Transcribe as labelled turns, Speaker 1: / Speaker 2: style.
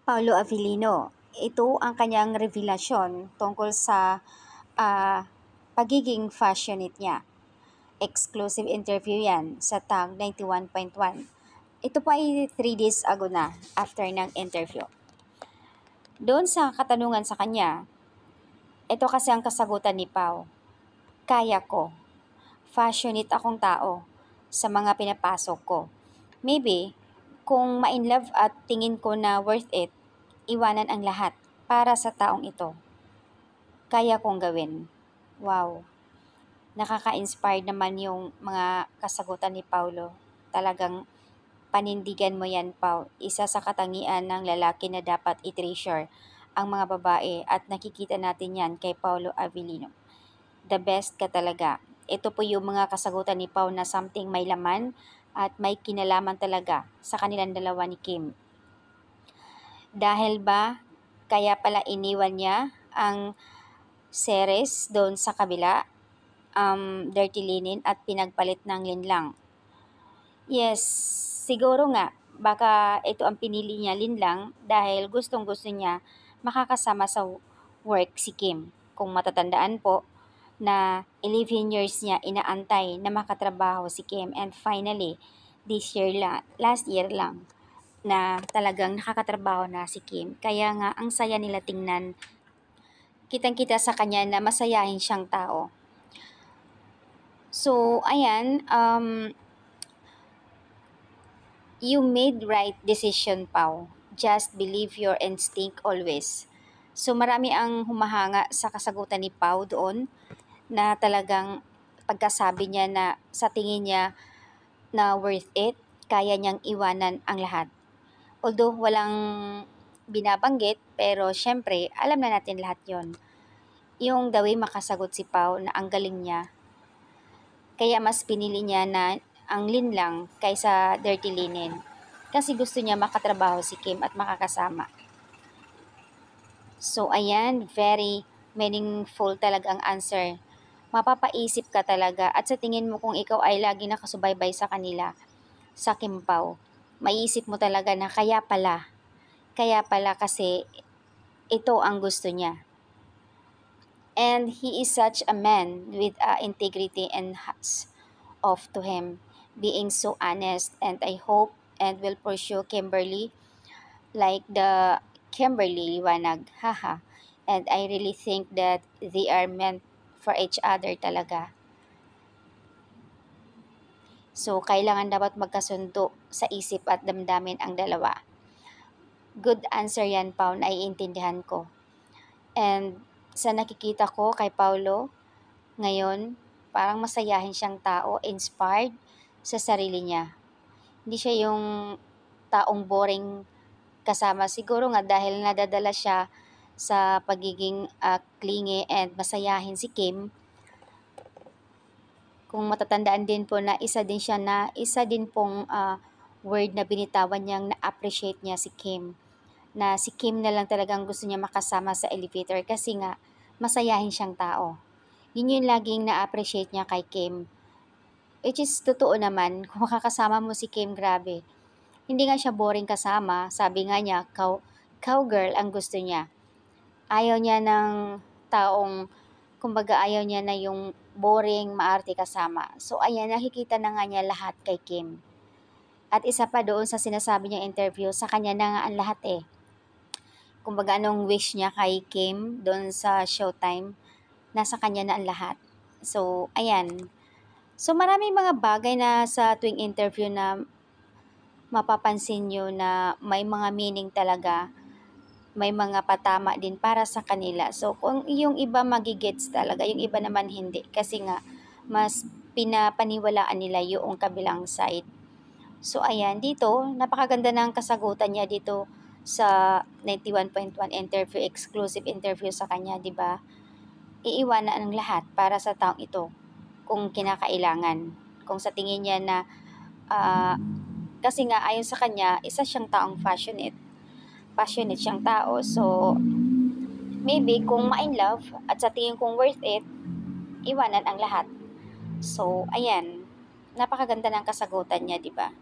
Speaker 1: Paulo Avellino. Ito ang kanyang revelasyon tungkol sa ah, pagiging fashionite niya. Exclusive interview yan sa Tag 91.1. Ito po ay 3 days ago na after ng interview. Doon sa katanungan sa kanya, ito kasi ang kasagutan ni Pau. Kaya ko. Fashionite akong tao sa mga pinapasok ko. Maybe, kung ma-inlove at tingin ko na worth it, iwanan ang lahat para sa taong ito. Kaya kong gawin. Wow. Nakaka-inspire naman yung mga kasagutan ni Paulo. Talagang panindigan mo yan, Pau. Isa sa katangian ng lalaki na dapat i-treasure ang mga babae at nakikita natin yan kay Paulo Avellino. The best ka talaga. Ito po yung mga kasagutan ni Pau na something may laman at may kinalaman talaga sa kanilang dalawa ni Kim. Dahil ba kaya pala iniwan niya ang Ceres doon sa kabila, dirty linen at pinagpalit ng linlang? Yes, siguro nga baka ito ang pinili niya linlang dahil gustong-gusto niya makakasama sa work si Kim. Kung matatandaan po na 11 years niya inaantay na makatrabaho si Kim and finally last year lang na talagang nakakatrabaho na si Kim. Kaya nga ang saya nila tingnan. Kitang-kita sa kanya na masayahin siyang tao. So, ayan, you made right decision, Pau. Just believe your instinct always. So, marami ang humahanga sa kasagutan ni Pau doon na talagang pagkasabi niya na sa tingin niya na worth it, kaya niyang iwanan ang lahat. Although walang binabanggit, pero syempre, alam na natin lahat yon. Yung the way makasagot si Pau na ang galing niya. Kaya mas pinili niya na ang linlang kaysa dirty linen. Kasi gusto niya makatrabaho si Kim at makakasama. So ayan, very meaningful talaga ang answer. Mapapaisip ka talaga at sa tingin mo kung ikaw ay lagi nakasubaybay sa kanila, sa Kim Pau, maiisip mo talaga na kaya pala kasi ito ang gusto niya. And he is such a man with integrity and hats off to him, being so honest, and I hope and will pursue Kimberly like the Kimberly Liwanag, haha. And I really think that they are meant for each other talaga. So, kailangan dapat magkasundo sa isip at damdamin ang dalawa. Good answer yan, Pao, naiintindihan ko. And sa nakikita ko kay Paulo, ngayon, parang masayahin siyang tao, inspired sa sarili niya. Hindi siya yung taong boring kasama. Siguro nga dahil nadadala siya sa pagiging clingy and masayahin si Kim. Kung matatandaan din po na isa din pong word na binitawan niyang na-appreciate niya si Kim. Na si Kim na lang talagang gusto niya makasama sa elevator kasi nga masayahin siyang tao. Yun yung laging na-appreciate niya kay Kim. Which is totoo naman, kung makakasama mo si Kim, grabe. Hindi nga siya boring kasama, sabi nga niya, cowgirl ang gusto niya. Ayaw niya ng taong, kumbaga ayaw niya na yung boring, maarte kasama. So ayan, nakikita na nga niya lahat kay Kim. At isa pa doon sa sinasabi niya interview, sa kanya na nga ang lahat eh. Kumbaga anong wish niya kay Kim doon sa Showtime, nasa kanya na ang lahat. So, ayan. So, maraming mga bagay na sa tuwing interview na mapapansin nyo na may mga meaning talaga, may mga patama din para sa kanila. So, kung yung iba magigets talaga, yung iba naman hindi. Kasi nga, mas pinapaniwalaan nila yung kabilang side. So, ayan, dito, napakaganda ng kasagutan niya dito sa 91.1 interview, exclusive interview sa kanya, di ba? Iiwanan ang lahat para sa taong ito kung kinakailangan. Kung sa tingin niya na, kasi nga ayon sa kanya, isa siyang taong passionate siyang tao. So, maybe kung ma-in love at sa tingin kong worth it, iwanan ang lahat. So, ayan, napakaganda ng kasagutan niya, di ba?